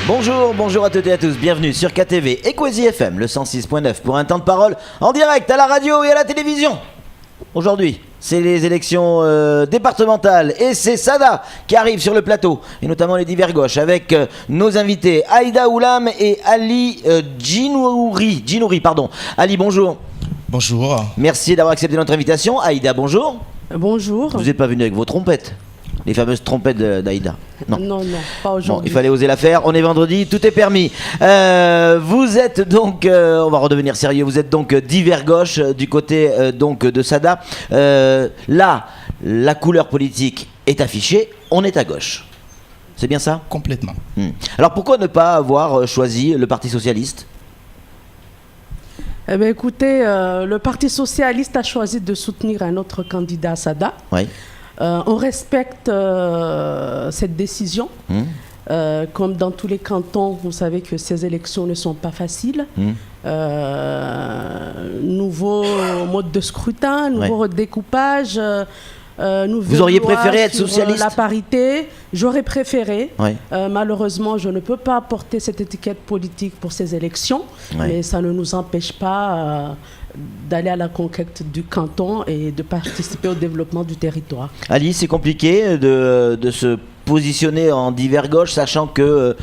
Bonjour à toutes et à tous, bienvenue sur KTV et Kwezi FM, le 106.9 pour un temps de parole en direct à la radio et à la télévision. Aujourd'hui, c'est les élections départementales et c'est Sada qui arrive sur le plateau, et notamment les divers gauches, avec nos invités Aïda Oulam et Ali Djinouri. Ali, bonjour. Bonjour. Merci d'avoir accepté notre invitation. Aïda, bonjour. Bonjour. Vous n'êtes pas venu avec vos trompettes? Les fameuses trompettes d'Aïda. Non, pas aujourd'hui. Bon, il fallait oser la faire. On est vendredi, tout est permis. Vous êtes donc, on va redevenir sérieux. Vous êtes donc divers gauche du côté donc de Sada. Là, la couleur politique est affichée. On est à gauche. C'est bien ça? Complètement. Alors pourquoi ne pas avoir choisi le Parti socialiste? Eh bien, écoutez, le Parti socialiste a choisi de soutenir un autre candidat à Sada. Oui. On respecte cette décision. Comme dans tous les cantons, vous savez que ces élections ne sont pas faciles. Nouveau mode de scrutin, nouveau découpage. Vous auriez préféré être socialiste? La parité, j'aurais préféré. Oui. Malheureusement, je ne peux pas porter cette étiquette politique pour ces élections, mais ça ne nous empêche pas d'aller à la conquête du canton et de participer au développement du territoire. Ali, c'est compliqué de se positionner en divers gauche, sachant que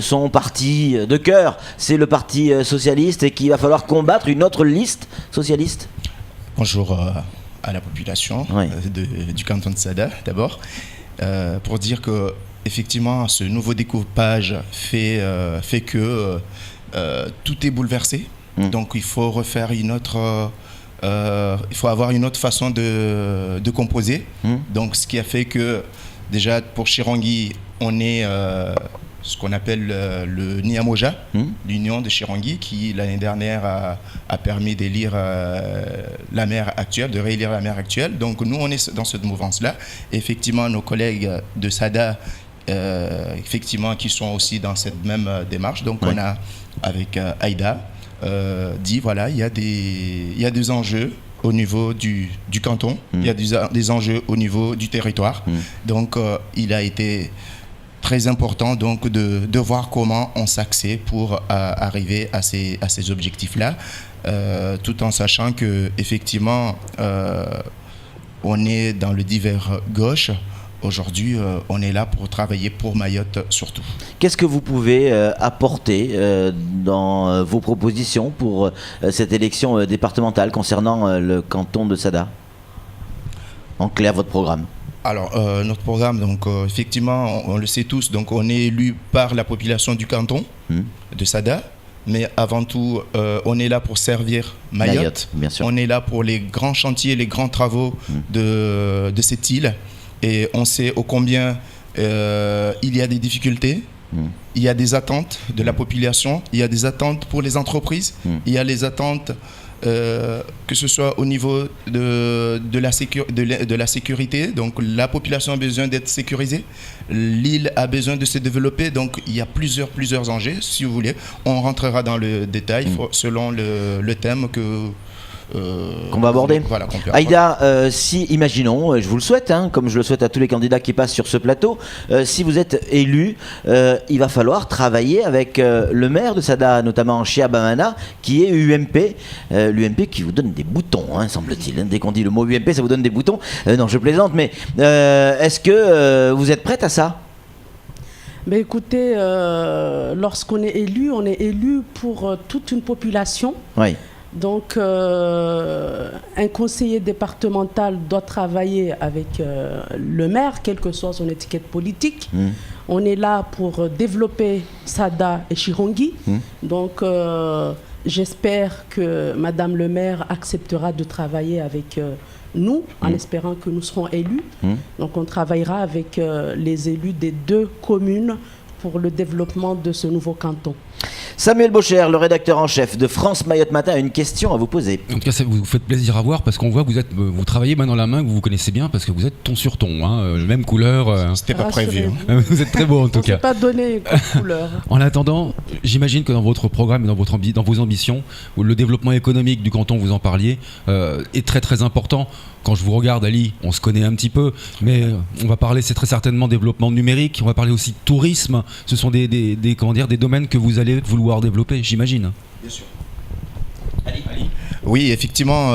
son parti de cœur, c'est le Parti socialiste, et qu'il va falloir combattre une autre liste socialiste. Bonjour à la population du canton de Sada, d'abord, pour dire que effectivement, ce nouveau découpage fait que tout est bouleversé. Donc il faut refaire il faut avoir une autre façon de composer. Donc ce qui a fait que déjà pour Chirangui, on est ce qu'on appelle le Niamoja, l'union de Chirangui, qui l'année dernière a permis d'élire la maire actuelle, de réélire la maire actuelle. Donc nous, on est dans cette mouvance-là. Effectivement, nos collègues de Sada, effectivement, qui sont aussi dans cette même démarche. Donc on a, avec Aïda, dit voilà, il y a des enjeux au niveau du canton, il y a des enjeux au niveau du territoire. Donc il a été très important donc de voir comment on s'axait pour arriver à ces objectifs-là, tout en sachant que effectivement on est dans le divers gauche. Aujourd'hui, on est là pour travailler pour Mayotte surtout. Qu'est-ce que vous pouvez apporter dans vos propositions pour cette élection départementale concernant le canton de Sada? En clair, votre programme. Alors, notre programme, donc, effectivement, on le sait tous, donc, on est élu par la population du canton de Sada. Mais avant tout, on est là pour servir Mayotte. Bien sûr. On est là pour les grands chantiers, les grands travaux de cette île. Et on sait ô combien il y a des difficultés, il y a des attentes de la population, il y a des attentes pour les entreprises, il y a les attentes que ce soit au niveau de la sécurité. Donc la population a besoin d'être sécurisée, l'île a besoin de se développer. Donc il y a plusieurs enjeux, si vous voulez. On rentrera dans le détail selon le thème qu'on va aborder. Voilà, Aïda, si, imaginons, je vous le souhaite, comme je le souhaite à tous les candidats qui passent sur ce plateau, si vous êtes élu, il va falloir travailler avec le maire de Sada, notamment Cheikh Bamana, qui est UMP, l'UMP qui vous donne des boutons, semble-t-il. Dès qu'on dit le mot UMP, ça vous donne des boutons. Non, je plaisante, mais est-ce que vous êtes prête à ça? Mais écoutez, lorsqu'on est élu pour toute une population. Oui. Donc, un conseiller départemental doit travailler avec le maire, quelle que soit son étiquette politique. On est là pour développer Sada et Chirangui. Donc, j'espère que Madame le maire acceptera de travailler avec nous, en espérant que nous serons élus. Donc, on travaillera avec les élus des 2 communes pour le développement de ce nouveau canton. Samuel Bocher, le rédacteur en chef de France Mayotte Matin, a une question à vous poser. En tout cas, ça vous fait plaisir à voir parce qu'on voit que vous travaillez main dans la main, que vous vous connaissez bien parce que vous êtes ton sur ton, même couleur. C'était pas prévu. Vous êtes très beau en tout cas. On ne s'est pas donné une couleur. En attendant, j'imagine que dans votre programme et dans vos ambitions, où le développement économique du canton, vous en parliez, est très très important. quand je vous regarde, Ali, on se connaît un petit peu, mais on va parler, c'est très certainement développement numérique, on va parler aussi de tourisme. Ce sont des domaines que vous allez vouloir développer, j'imagine. Bien sûr. Ali. Oui, effectivement,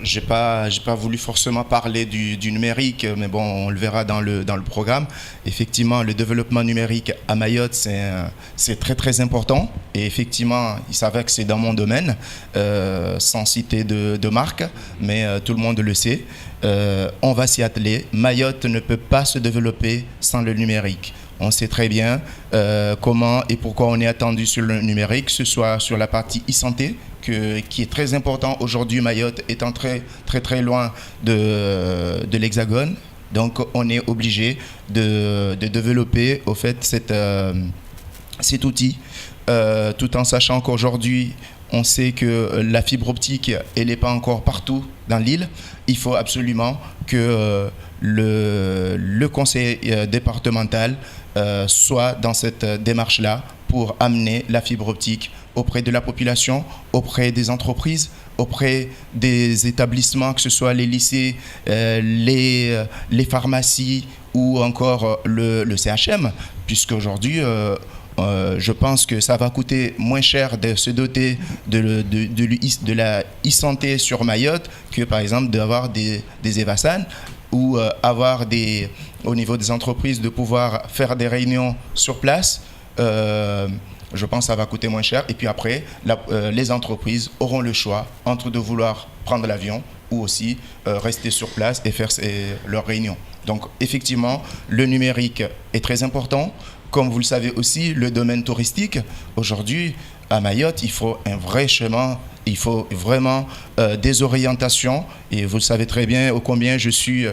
j'ai pas voulu forcément parler du numérique, mais bon, on le verra dans le programme. Effectivement, le développement numérique à Mayotte, c'est très très important. Et effectivement, il s'avère que c'est dans mon domaine, sans citer de marque, mais tout le monde le sait. On va s'y atteler. Mayotte ne peut pas se développer sans le numérique. On sait très bien comment et pourquoi on est attendu sur le numérique, que ce soit sur la partie e-santé, qui est très important aujourd'hui. Mayotte étant très très très loin de l'Hexagone, donc on est obligé de développer au fait cet outil, tout en sachant qu'aujourd'hui on sait que la fibre optique elle n'est pas encore partout dans l'île. Il faut absolument que le conseil départemental soit dans cette démarche-là pour amener la fibre optique auprès de la population, auprès des entreprises, auprès des établissements, que ce soit les lycées, les pharmacies ou encore le CHM, puisqu'aujourd'hui, je pense que ça va coûter moins cher de se doter de la e-santé sur Mayotte que par exemple d'avoir des Evasan ou avoir au niveau des entreprises de pouvoir faire des réunions sur place. Je pense que ça va coûter moins cher. Et puis après, les entreprises auront le choix entre de vouloir prendre l'avion ou aussi rester sur place et faire leurs réunions. Donc effectivement, le numérique est très important. Comme vous le savez aussi, le domaine touristique, aujourd'hui, à Mayotte, il faut un vrai chemin, il faut vraiment des orientations. Et vous le savez très bien, ô combien je suis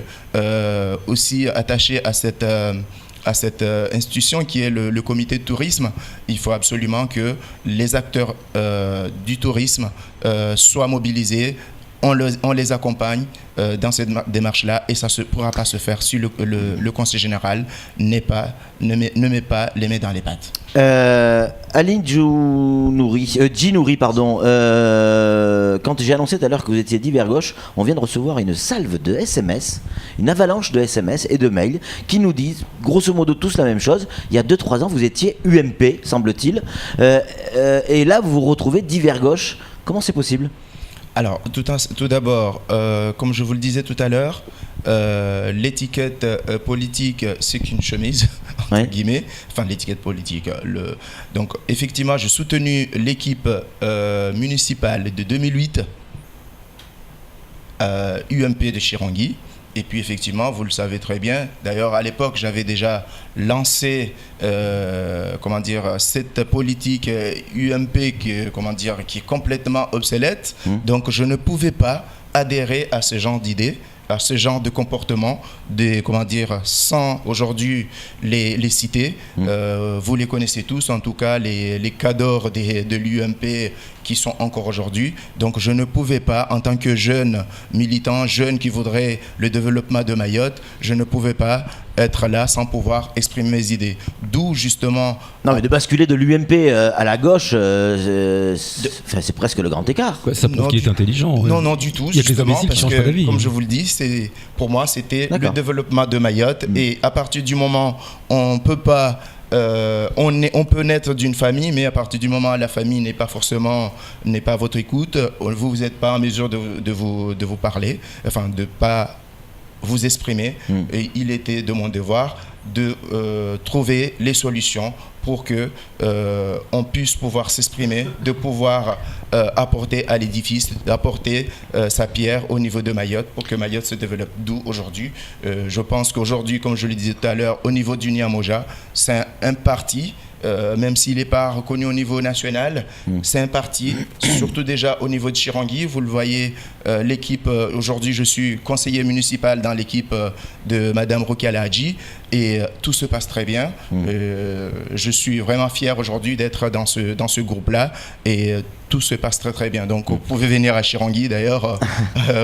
aussi attaché à cette institution qui est le comité de tourisme. Il faut absolument que les acteurs du tourisme soient mobilisés. On les accompagne dans cette démarche-là et ça ne pourra pas se faire si le conseil général ne met pas les mains dans les pattes. Aline Djinouri, pardon. Quand j'ai annoncé tout à l'heure que vous étiez d'Ibergoche, on vient de recevoir une salve de SMS, une avalanche de SMS et de mails qui nous disent grosso modo tous la même chose. Il y a 2-3 ans, vous étiez UMP, semble-t-il. Et là, vous vous retrouvez d'Ibergoche. Comment c'est possible ? Alors, tout d'abord, comme je vous le disais tout à l'heure, l'étiquette politique, c'est qu'une chemise, entre guillemets. Enfin, l'étiquette politique. Donc, effectivement, j'ai soutenu l'équipe municipale de 2008, UMP de Chirangui. Et puis effectivement, vous le savez très bien, d'ailleurs à l'époque j'avais déjà lancé cette politique UMP qui est complètement obsolète. Donc je ne pouvais pas adhérer à ce genre d'idées, à ce genre de comportement, sans aujourd'hui les citer. Vous les connaissez tous, en tout cas les cadres de l'UMP qui sont encore aujourd'hui. Donc je ne pouvais pas, en tant que jeune militant, jeune qui voudrait le développement de Mayotte, je ne pouvais pas être là sans pouvoir exprimer mes idées. D'où justement... Non mais de basculer de l'UMP à la gauche, c'est presque le grand écart. Ouais, ça prouve qu'il est intelligent. Ouais. Non, du tout. Il y a que les imbéciles qui changent pas d'avis. Comme je vous le dis, pour moi c'était le développement de Mayotte. Et à partir du moment où on peut pas... on peut naître d'une famille, mais à partir du moment où la famille n'est pas à votre écoute, vous n'êtes pas en mesure de vous parler, enfin de pas vous exprimer. Et il était de mon devoir de trouver les solutions pour que on puisse pouvoir s'exprimer, de pouvoir apporter à l'édifice, d'apporter sa pierre au niveau de Mayotte pour que Mayotte se développe. D'où aujourd'hui, je pense qu'aujourd'hui, comme je le disais tout à l'heure, au niveau du Niamoja, c'est un parti, même s'il n'est pas reconnu au niveau national, c'est un parti, surtout déjà au niveau de Chirangui. Vous le voyez, l'équipe, aujourd'hui je suis conseiller municipal dans l'équipe de Madame Rokia Hadji et tout se passe très bien. Je suis vraiment fier aujourd'hui d'être dans ce groupe-là et tout se passe très très bien. Donc vous pouvez venir à Chirangui d'ailleurs,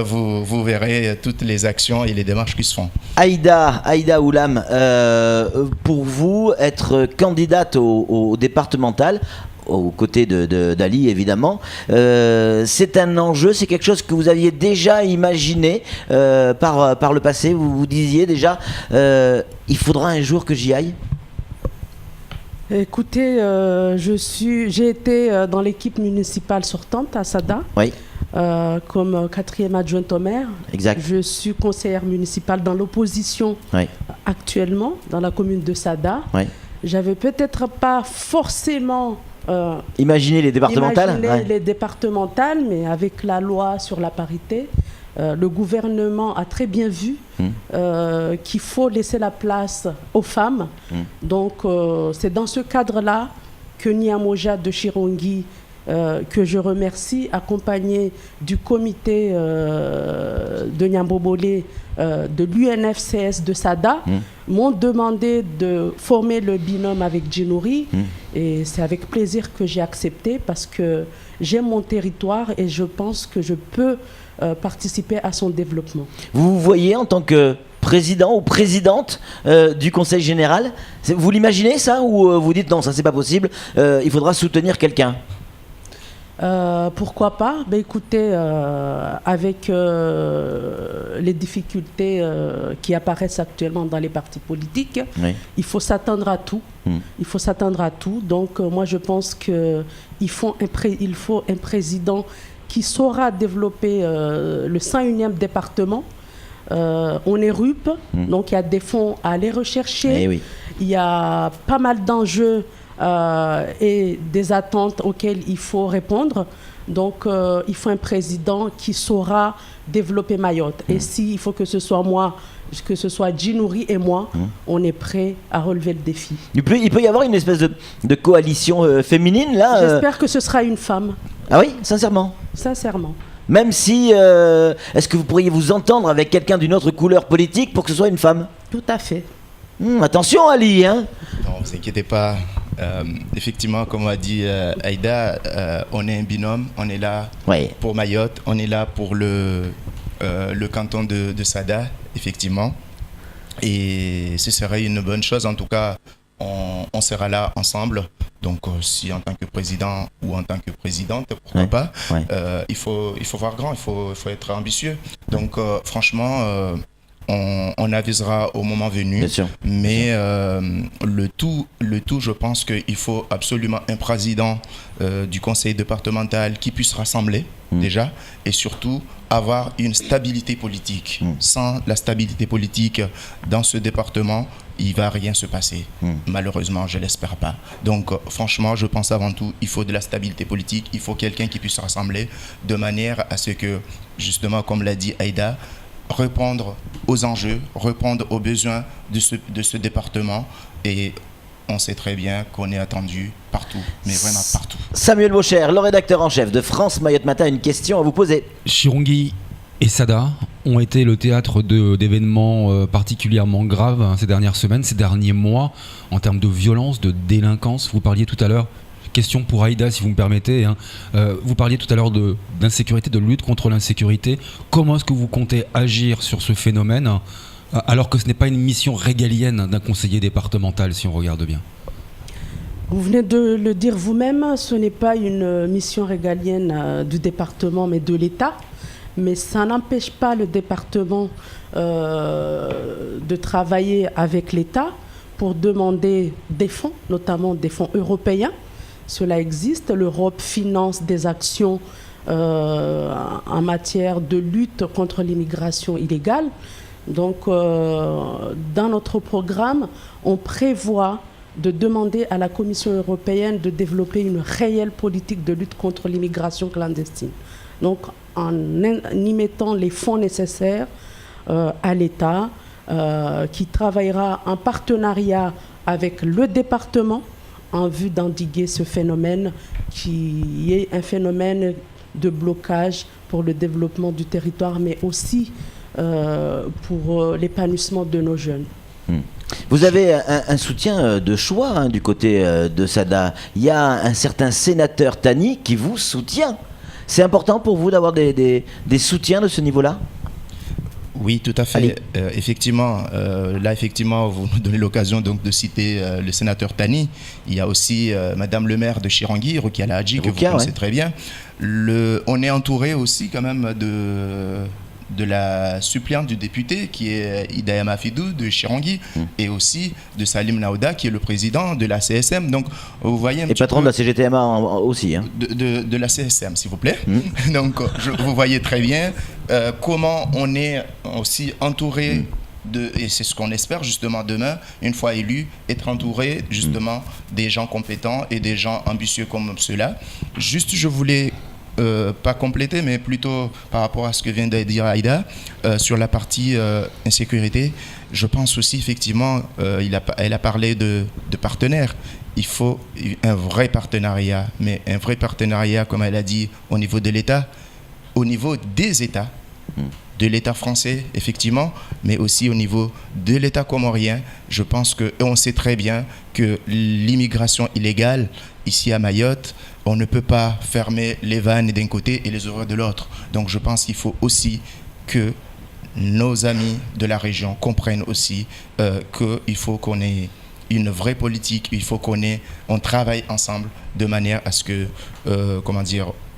vous verrez toutes les actions et les démarches qui se font. Aïda Oulam, pour vous, être candidate au départemental, aux côtés d'Ali, évidemment. C'est un enjeu, c'est quelque chose que vous aviez déjà imaginé par le passé. Vous vous disiez déjà, il faudra un jour que j'y aille. Écoutez, j'ai été dans l'équipe municipale sortante à Sada. Oui. Comme 4e adjointe au maire. Exact. Je suis conseillère municipale dans l'opposition actuellement dans la commune de Sada. Oui. J'avais peut-être pas forcément imaginé les départementales. Les départementales, mais avec la loi sur la parité, le gouvernement a très bien vu qu'il faut laisser la place aux femmes. Donc c'est dans ce cadre-là que Nyamoja de Chirongi, que je remercie, accompagné du comité de Nyambobolé de l'UNFCS de Sada, m'ont demandé de former le binôme avec Djinouri. Et c'est avec plaisir que j'ai accepté parce que j'aime mon territoire et je pense que je peux participer à son développement. Vous vous voyez en tant que président ou présidente du Conseil général, vous l'imaginez ça ou vous dites non, ça c'est pas possible, il faudra soutenir quelqu'un? Pourquoi pas? Écoutez, avec les difficultés qui apparaissent actuellement dans les partis politiques, il faut s'attendre à tout. Il faut s'attendre à tout. Donc moi je pense qu'il faut un président qui saura développer le 101e département. On est RUP, donc il y a des fonds à aller rechercher. Il y a pas mal d'enjeux et des attentes auxquelles il faut répondre. Donc, il faut un président qui saura développer Mayotte. Et s'il faut que ce soit moi, que ce soit Djinouri et moi, on est prêt à relever le défi. Il peut y avoir une espèce de coalition féminine, là J'espère que ce sera une femme. Ah oui, sincèrement? Sincèrement. Même si... est-ce que vous pourriez vous entendre avec quelqu'un d'une autre couleur politique pour que ce soit une femme? Tout à fait. Attention, Ali, hein? Non, vous inquiétez pas. Effectivement, comme a dit Aïda, on est un binôme, on est là pour Mayotte, on est là pour le canton de Sada, effectivement. Et ce serait une bonne chose, en tout cas, on sera là ensemble. Donc, si en tant que président ou en tant que présidente, pourquoi pas, il faut voir grand, il faut être ambitieux. Donc, franchement... On avisera au moment venu, mais le tout, je pense qu'il faut absolument un président du conseil départemental qui puisse rassembler déjà, et surtout avoir une stabilité politique. Sans la stabilité politique dans ce département, il ne va rien se passer. Malheureusement, je ne l'espère pas. Donc, franchement, je pense avant tout, il faut de la stabilité politique, il faut quelqu'un qui puisse rassembler de manière à ce que, justement, comme l'a dit Aïda, répondre aux enjeux, répondre aux besoins de ce département. Et on sait très bien qu'on est attendu partout, mais vraiment partout. Samuel Baucher, le rédacteur en chef de France Mayotte Matin, une question à vous poser. Chirongi et Sada ont été le théâtre d'événements particulièrement graves ces dernières semaines, ces derniers mois, en termes de violence, de délinquance. Vous parliez tout à l'heure, question pour Aïda si vous me permettez, vous parliez tout à l'heure d'insécurité, de lutte contre l'insécurité. Comment est-ce que vous comptez agir sur ce phénomène alors que ce n'est pas une mission régalienne d'un conseiller départemental, si on regarde bien? Vous venez de le dire vous-même, ce n'est pas une mission régalienne du département mais de l'État. Mais ça n'empêche pas le département de travailler avec l'État pour demander des fonds, notamment des fonds européens. Cela existe. L'Europe finance des actions en matière de lutte contre l'immigration illégale. Donc, dans notre programme, on prévoit de demander à la Commission européenne de développer une réelle politique de lutte contre l'immigration clandestine. Donc, en y mettant les fonds nécessaires à l'État, qui travaillera en partenariat avec le département en vue d'endiguer ce phénomène qui est un phénomène de blocage pour le développement du territoire, mais aussi pour l'épanouissement de nos jeunes. Vous avez un soutien de choix du côté de Sada. Il y a un certain sénateur Tani qui vous soutient. C'est important pour vous d'avoir des soutiens de ce niveau-là? Oui, tout à fait. Effectivement, vous nous donnez l'occasion donc de citer le sénateur Tani. Il y a aussi Madame le maire de Chirangui, Rukia Lahadji, que vous connaissez très bien. On est entouré aussi quand même de la suppléante du député qui est Idayama Fidou de Chirangui et aussi de Salim Naouda qui est le président de la CSM. Donc vous voyez et patron de la CGTMA aussi. Hein. De la CSM, s'il vous plaît. Donc vous voyez très bien comment on est aussi entouré et c'est ce qu'on espère justement demain, une fois élu, être entouré justement des gens compétents et des gens ambitieux comme ceux-là. Juste, je voulais pas compléter, mais plutôt par rapport à ce que vient de dire Aïda, sur la partie insécurité, je pense aussi effectivement, elle a parlé de partenaires. Il faut un vrai partenariat, mais un vrai partenariat, comme elle a dit, au niveau de l'État, au niveau des États, de l'État français, effectivement, mais aussi au niveau de l'État comorien. Je pense on sait très bien que l'immigration illégale, ici à Mayotte, on ne peut pas fermer les vannes d'un côté et les ouvrir de l'autre. Donc je pense qu'il faut aussi que nos amis de la région comprennent aussi qu'il faut qu'on ait une vraie politique, il faut qu'on travaille ensemble de manière à ce que,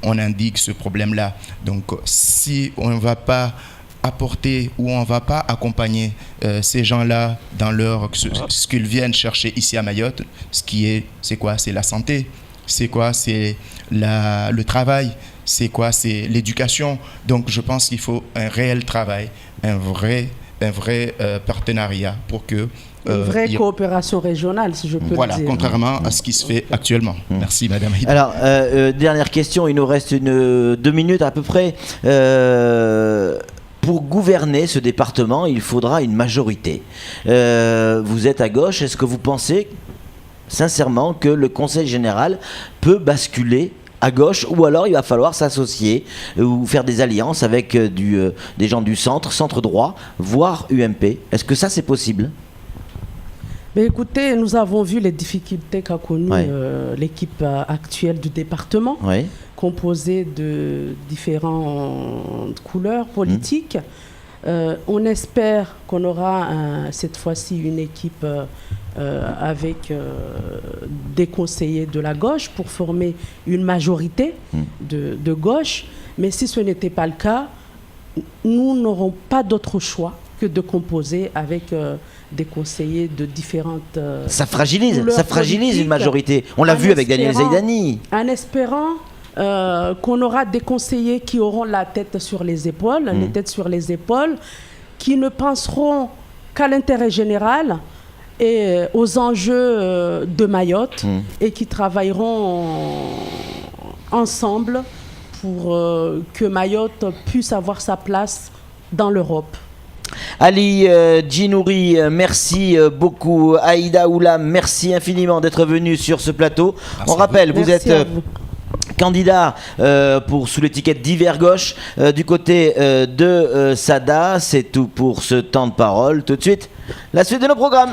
on indique ce problème-là. Donc si on ne va pas apporter ou on ne va pas accompagner ces gens-là dans ce qu'ils viennent chercher ici à Mayotte, c'est quoi? C'est la santé. C'est quoi? C'est le travail. C'est quoi? C'est l'éducation. Donc je pense qu'il faut un réel travail, un vrai partenariat pour que une vraie coopération régionale, si je peux le dire. Voilà, contrairement à ce qui se fait actuellement. Merci, Madame Aïda. Alors, dernière question, il nous reste 2 minutes à peu près. Pour gouverner ce département, il faudra une majorité. Vous êtes à gauche, est-ce que vous pensez sincèrement que le Conseil général peut basculer à gauche, ou alors il va falloir s'associer ou faire des alliances avec des gens du centre droit, voire UMP? Est-ce que ça c'est possible? Mais écoutez, nous avons vu les difficultés qu'a connues l'équipe actuelle du département, composée de différentes couleurs politiques. On espère qu'on aura cette fois-ci une équipe avec des conseillers de la gauche pour former une majorité de gauche. Mais si ce n'était pas le cas, nous n'aurons pas d'autre choix que de composer avec des conseillers de différentes ça fragilise une majorité. On l'a vu avec Daniel Zaidani. En espérant qu'on aura des conseillers qui auront la tête sur les épaules, les têtes sur les épaules, qui ne penseront qu'à l'intérêt général et aux enjeux de Mayotte et qui travailleront ensemble pour que Mayotte puisse avoir sa place dans l'Europe. Ali Djinouri, merci beaucoup. Aïda Oulam, merci infiniment d'être venu sur ce plateau. On rappelle, vous êtes candidat pour sous l'étiquette d'Hiver Gauche du côté de Sada. C'est tout pour ce temps de parole. Tout de suite, la suite de nos programmes.